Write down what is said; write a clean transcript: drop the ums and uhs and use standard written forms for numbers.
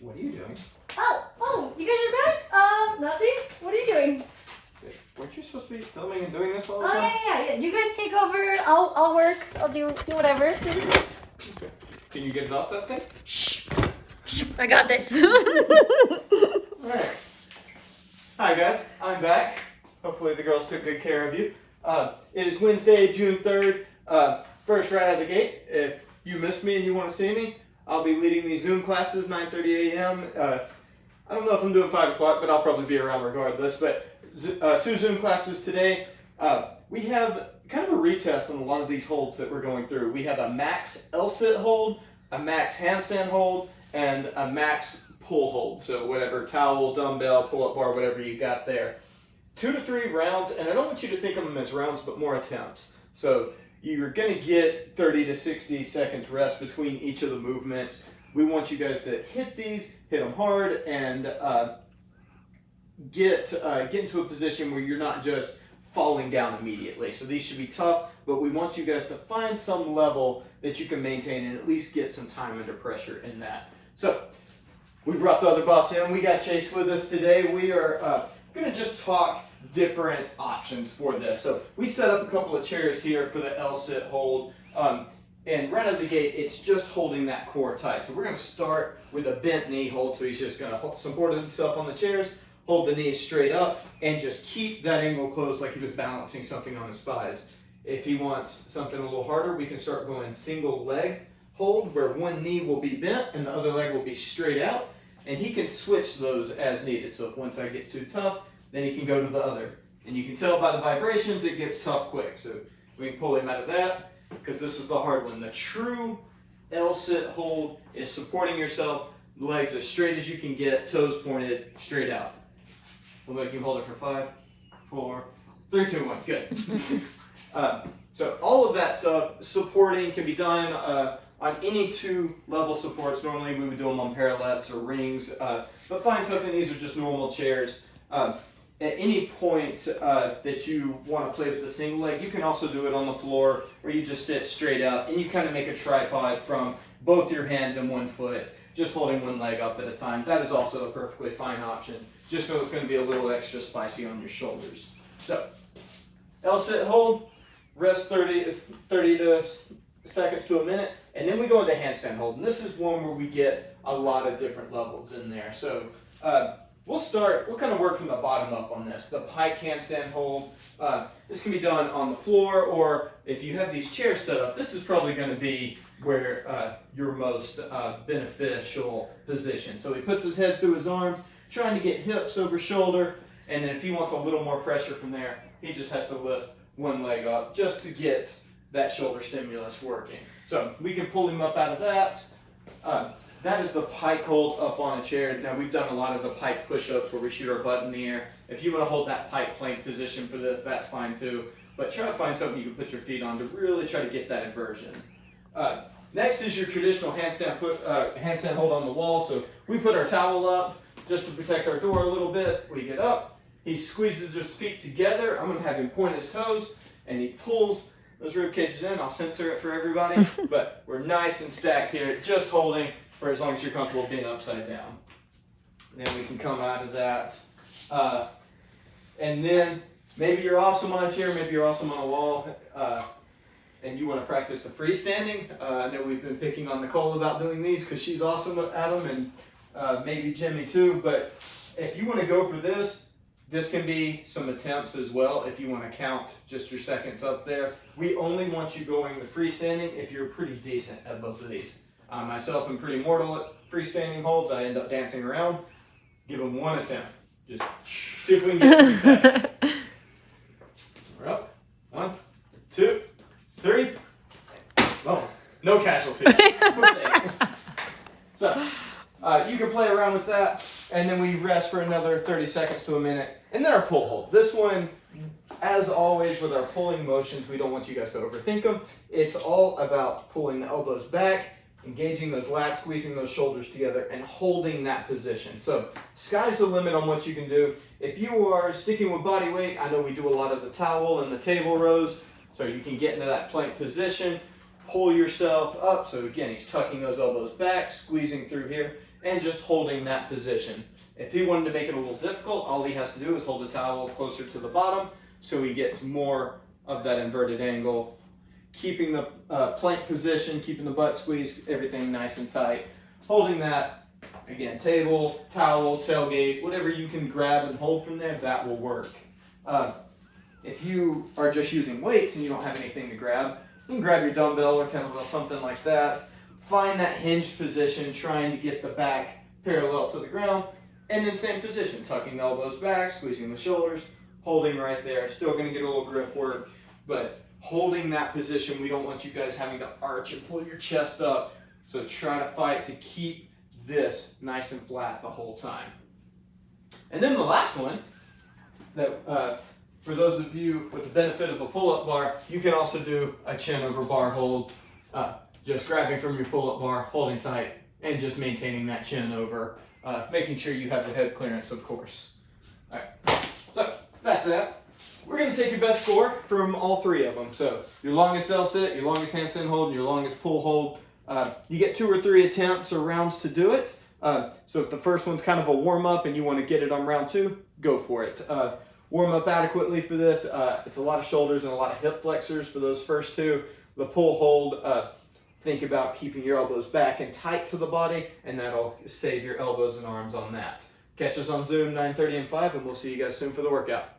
What are you doing? Oh, you guys are back? Nothing. What are you doing? Weren't you supposed to be filming and doing this all the time? Yeah. You guys take over. I'll work. I'll do whatever. Okay. Can you get it off that thing? Shh. I got this. Alright. Hi guys, I'm back. Hopefully the girls took good care of you. It is Wednesday, June 3rd. First right out of the gate, if you missed me and you want to see me, I'll be leading these Zoom classes, 9:30 a.m. I don't know if I'm doing 5 o'clock, but I'll probably be around regardless. But 2 Zoom classes today. We have kind of a retest on a lot of these holds that we're going through. We have a max L-sit hold, a max handstand hold, and a max pull hold. So whatever, towel, dumbbell, pull-up bar, whatever you got there. 2 to 3 rounds, and I don't want you to think of them as rounds, but more attempts. So you're going to get 30 to 60 seconds rest between each of the movements. We want you guys to hit these, hit them hard, and get into a position where you're not just falling down immediately. So these should be tough, but we want you guys to find some level that you can maintain and at least get some time under pressure in that. So we brought the other boss in. We got Chase with us today. We are going to just talk different options for this. So we set up a couple of chairs here for the L-sit hold. And right out of the gate, it's just holding that core tight. So we're going to start with a bent knee hold. So he's just going to support himself on the chairs, hold the knees straight up, and just keep that angle close like he was balancing something on his thighs. If he wants something a little harder, we can start going single leg hold, where one knee will be bent and the other leg will be straight out. And he can switch those as needed. So if one side gets too tough, then he can go to the other. And you can tell by the vibrations it gets tough quick. So we can pull him out of that, because this is the hard one. The true L-sit hold is supporting yourself, legs as straight as you can get, toes pointed straight out. We'll make you hold it for 5, 4, 3, 2, 1. Good. So all of that stuff, supporting, can be done on any 2 level supports. Normally we would do them on parallettes or rings, but find something. These are just normal chairs. At any point that you want to play with the single leg, you can also do it on the floor where you just sit straight up and you kind of make a tripod from both your hands and one foot, just holding one leg up at a time. That is also a perfectly fine option. Just know it's going to be a little extra spicy on your shoulders. So, L-sit hold, rest 30 seconds to a minute, and then we go into handstand hold. And this is one where we get a lot of different levels in there. So, we'll kind of work from the bottom up on this. The pike handstand hold, this can be done on the floor, or if you have these chairs set up, this is probably going to be where your most beneficial position. So he puts his head through his arms, trying to get hips over shoulder, and then if he wants a little more pressure from there, he just has to lift one leg up just to get that shoulder stimulus working. So we can pull him up out of that. That is the pike hold up on a chair. Now we've done a lot of the pike push-ups where we shoot our butt in the air. If you want to hold that pike plank position for this, that's fine too. But try to find something you can put your feet on to really try to get that inversion. Next is your traditional handstand hold on the wall. So we put our towel up just to protect our door a little bit. We get up, he squeezes his feet together. I'm going to have him point his toes, and he pulls those rib cages in. I'll censor it for everybody, but we're nice and stacked here, just holding for as long as you're comfortable being upside down. Then we can come out of that. And then maybe you're awesome on a chair, maybe you're awesome on a wall, and you want to practice the freestanding. I know we've been picking on Nicole about doing these because she's awesome at them, and maybe Jimmy too. But if you want to go for this, this can be some attempts as well if you want to count just your seconds up there. We only want you going the freestanding if you're pretty decent at both of these. Myself, I'm pretty mortal at freestanding holds. I end up dancing around. Give them one attempt. Just see if we can get 3 seconds. We're up. 1, 2, 3. Oh, no casualties. So, you can play around with that, and then we rest for another 30 seconds to a minute, and then our pull hold. This one, as always with our pulling motions, we don't want you guys to overthink them. It's all about pulling the elbows back, engaging those lats, squeezing those shoulders together, and holding that position. So sky's the limit on what you can do. If you are sticking with body weight, I know we do a lot of the towel and the table rows, so you can get into that plank position, pull yourself up. So again, he's tucking those elbows back, squeezing through here, and just holding that position. If he wanted to make it a little difficult, all he has to do is hold the towel closer to the bottom so he gets more of that inverted angle, keeping the plank position, keeping the butt squeezed, everything nice and tight. Holding that, again, table, towel, tailgate, whatever you can grab and hold from there, that will work. If you are just using weights and you don't have anything to grab, you can grab your dumbbell or kettlebell, something like that. Find that hinged position, trying to get the back parallel to the ground, and then same position, tucking the elbows back, squeezing the shoulders, holding right there. Still going to get a little grip work, but holding that position, we don't want you guys having to arch and pull your chest up. So try to fight to keep this nice and flat the whole time. And then the last one, that for those of you with the benefit of a pull-up bar, you can also do a chin over bar hold, just grabbing from your pull-up bar, holding tight, and just maintaining that chin over, making sure you have the head clearance, of course. All right, so that's that. We're going to take your best score from all three of them. So your longest L sit, your longest handstand hold, and your longest pull hold. You get 2 or 3 attempts or rounds to do it. So if the first one's kind of a warm-up and you want to get it on round 2, go for it. Warm up adequately for this. It's a lot of shoulders and a lot of hip flexors for those first 2. The pull hold, think about keeping your elbows back and tight to the body, and that'll save your elbows and arms on that. Catch us on Zoom 9:30 and 5, and we'll see you guys soon for the workout.